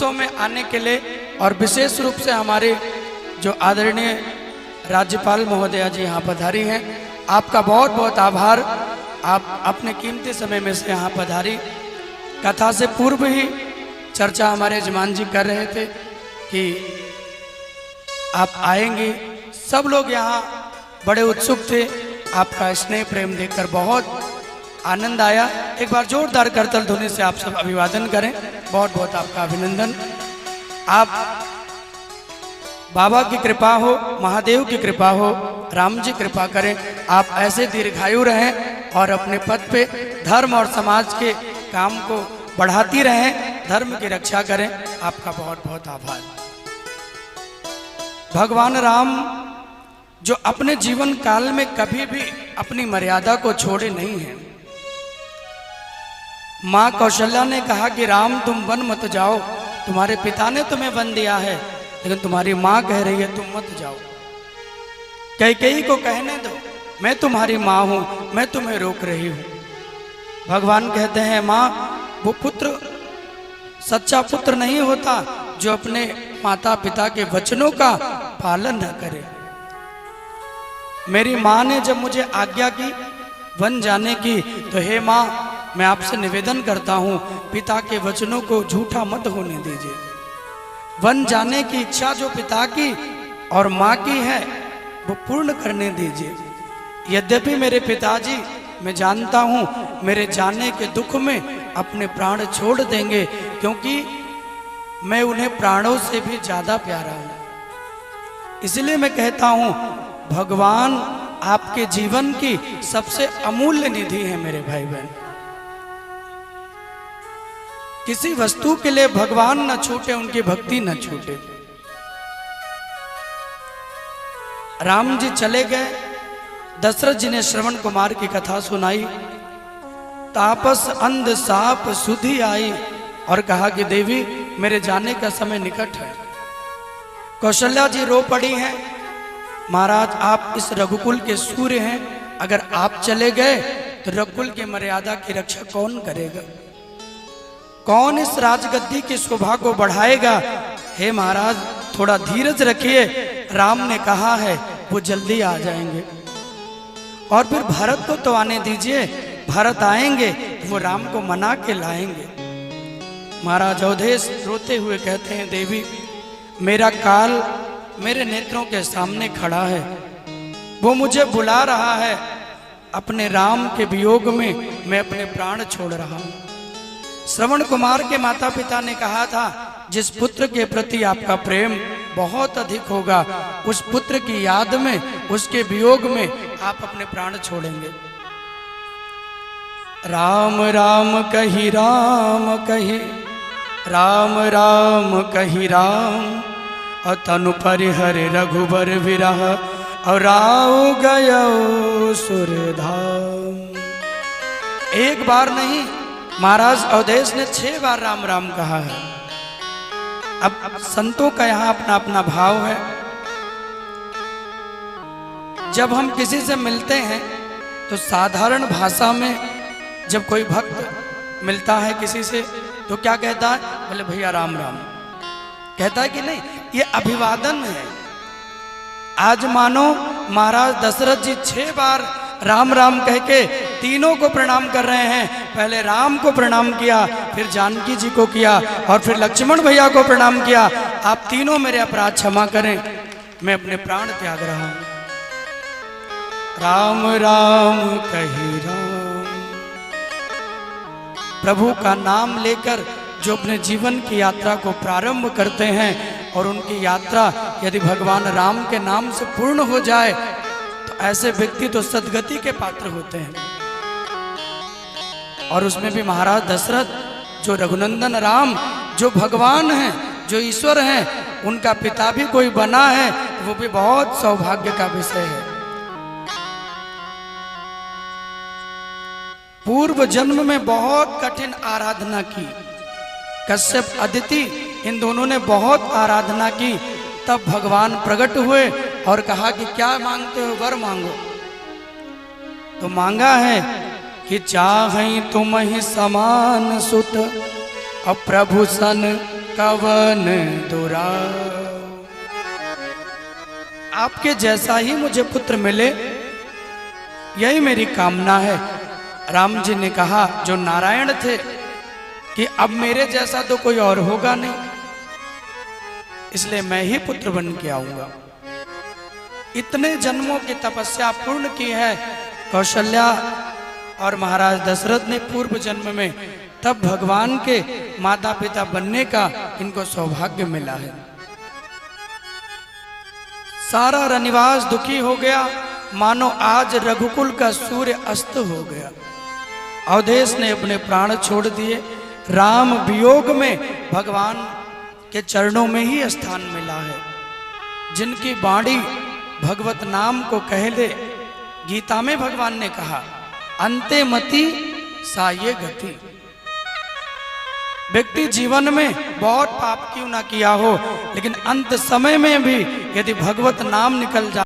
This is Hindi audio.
उत्सव में आने के लिए और विशेष रूप से हमारे जो आदरणीय राज्यपाल महोदया जी यहाँ पधारी हैं, आपका बहुत बहुत आभार। आप अपने कीमती समय में से यहाँ पधारी। कथा से पूर्व ही चर्चा हमारे यजमान जी कर रहे थे कि आप आएंगे। सब लोग यहाँ बड़े उत्सुक थे। आपका स्नेह प्रेम देखकर बहुत आनंद आया। एक बार जोरदार करतल ध्वनि से आप सब अभिवादन करें। बहुत बहुत आपका अभिनंदन। आप बाबा की कृपा हो, महादेव की कृपा हो, राम जी कृपा करें, आप ऐसे दीर्घायु रहें और अपने पद पे धर्म और समाज के काम को बढ़ाती रहें, धर्म की रक्षा करें। आपका बहुत बहुत आभार। भगवान राम जो अपने जीवन काल में कभी भी अपनी मर्यादा को छोड़े नहीं हैं। माँ कौशल्या ने कहा कि राम तुम वन मत जाओ, तुम्हारे पिता ने तुम्हें वन दिया है, लेकिन तुम्हारी माँ कह रही है तुम मत जाओ। कैकेयी को कहने दो, मैं तुम्हारी माँ हूं, मैं तुम्हें रोक रही हूं। भगवान कहते हैं माँ, वो पुत्र सच्चा पुत्र नहीं होता जो अपने माता पिता के वचनों का पालन न करे। मेरी माँ ने जब मुझे आज्ञा की वन जाने की, तो हे माँ, मैं आपसे निवेदन करता हूँ पिता के वचनों को झूठा मत होने दीजिए। वन जाने की इच्छा जो पिता की और माँ की है वो पूर्ण करने दीजिए। यद्यपि मेरे पिताजी, मैं जानता हूँ, मेरे जाने के दुख में अपने प्राण छोड़ देंगे, क्योंकि मैं उन्हें प्राणों से भी ज्यादा प्यारा हूँ। इसलिए मैं कहता हूँ भगवान आपके जीवन की सबसे अमूल्य निधि है मेरे भाई बहन। किसी वस्तु के लिए भगवान न छूटे, उनकी भक्ति न छूटे। राम जी चले गए, दशरथ जी ने श्रवण कुमार की कथा सुनाई। तापस अंध साप सुधि आई और कहा कि देवी मेरे जाने का समय निकट है। कौशल्या जी रो पड़ी हैं, महाराज आप इस रघुकुल के सूर्य हैं, अगर आप चले गए तो रघुकुल की मर्यादा की रक्षा कौन करेगा, कौन इस राजगद्दी की शोभा को बढ़ाएगा। हे महाराज थोड़ा धीरज रखिए, राम ने कहा है वो जल्दी आ जाएंगे। और फिर भरत को तो आने दीजिए, भरत आएंगे तो वो राम को मना के लाएंगे। महाराज अवधेश रोते हुए कहते हैं देवी मेरा काल मेरे नेत्रों के सामने खड़ा है, वो मुझे बुला रहा है। अपने राम के वियोग में मैं अपने प्राण छोड़ रहा हूं। श्रवण कुमार के माता पिता ने कहा था जिस पुत्र के प्रति आपका प्रेम बहुत अधिक होगा, उस पुत्र की याद में, उसके वियोग में आप अपने प्राण छोड़ेंगे। राम राम कही राम कही, राम राम कही राम, और तनु परिहर रघुबर विरह, और राव गयो सुरधाम। एक बार नहीं, महाराज अवधेश ने 6 बार राम राम कहा है। अब संतों का यहाँ अपना अपना भाव है। जब हम किसी से मिलते हैं तो साधारण भाषा में जब कोई भक्त मिलता है किसी से तो क्या कहता है, बोले भैया राम राम, कहता है कि नहीं, ये अभिवादन है। आज मानो महाराज दशरथ जी 6 बार राम राम कह के तीनों को प्रणाम कर रहे हैं। पहले राम को प्रणाम किया, फिर जानकी जी को किया, और फिर लक्ष्मण भैया को प्रणाम किया। आप तीनों मेरे अपराध क्षमा करें, मैं अपने प्राण त्याग रहा हूं। राम राम कही राम। प्रभु का नाम लेकर जो अपने जीवन की यात्रा को प्रारंभ करते हैं और उनकी यात्रा यदि भगवान राम के नाम से पूर्ण हो जाए तो ऐसे व्यक्ति तो सद्गति के पात्र होते हैं। और उसमें भी महाराज दशरथ जो रघुनंदन राम, जो भगवान हैं, जो ईश्वर हैं, उनका पिता भी कोई बना है, वो भी बहुत सौभाग्य का विषय है। पूर्व जन्म में बहुत कठिन आराधना की, कश्यप अदिति इन दोनों ने बहुत आराधना की। तब भगवान प्रकट हुए और कहा कि क्या मांगते हो, वर मांगो। तो मांगा है कि चाहई तुम ही समान सुत, और प्रभु सन कवन दुराव। आपके जैसा ही मुझे पुत्र मिले, यही मेरी कामना है। राम जी ने कहा जो नारायण थे कि अब मेरे जैसा तो कोई और होगा नहीं, इसलिए मैं ही पुत्र बन के आऊंगा। इतने जन्मों की तपस्या पूर्ण की है कौशल्या और महाराज दशरथ ने पूर्व जन्म में, तब भगवान के माता पिता बनने का इनको सौभाग्य मिला है। सारा रनिवास दुखी हो गया, मानो आज रघुकुल का सूर्य अस्त हो गया। अवधेश ने अपने प्राण छोड़ दिए। राम वियोग में भगवान के चरणों में ही स्थान मिला है। जिनकी वाणी भगवत नाम को कह ले, गीता में भगवान ने कहा अंते मति सा ये गति। व्यक्ति जीवन में बहुत पाप क्यों ना किया हो, लेकिन अंत समय में भी यदि भगवत नाम निकल जाए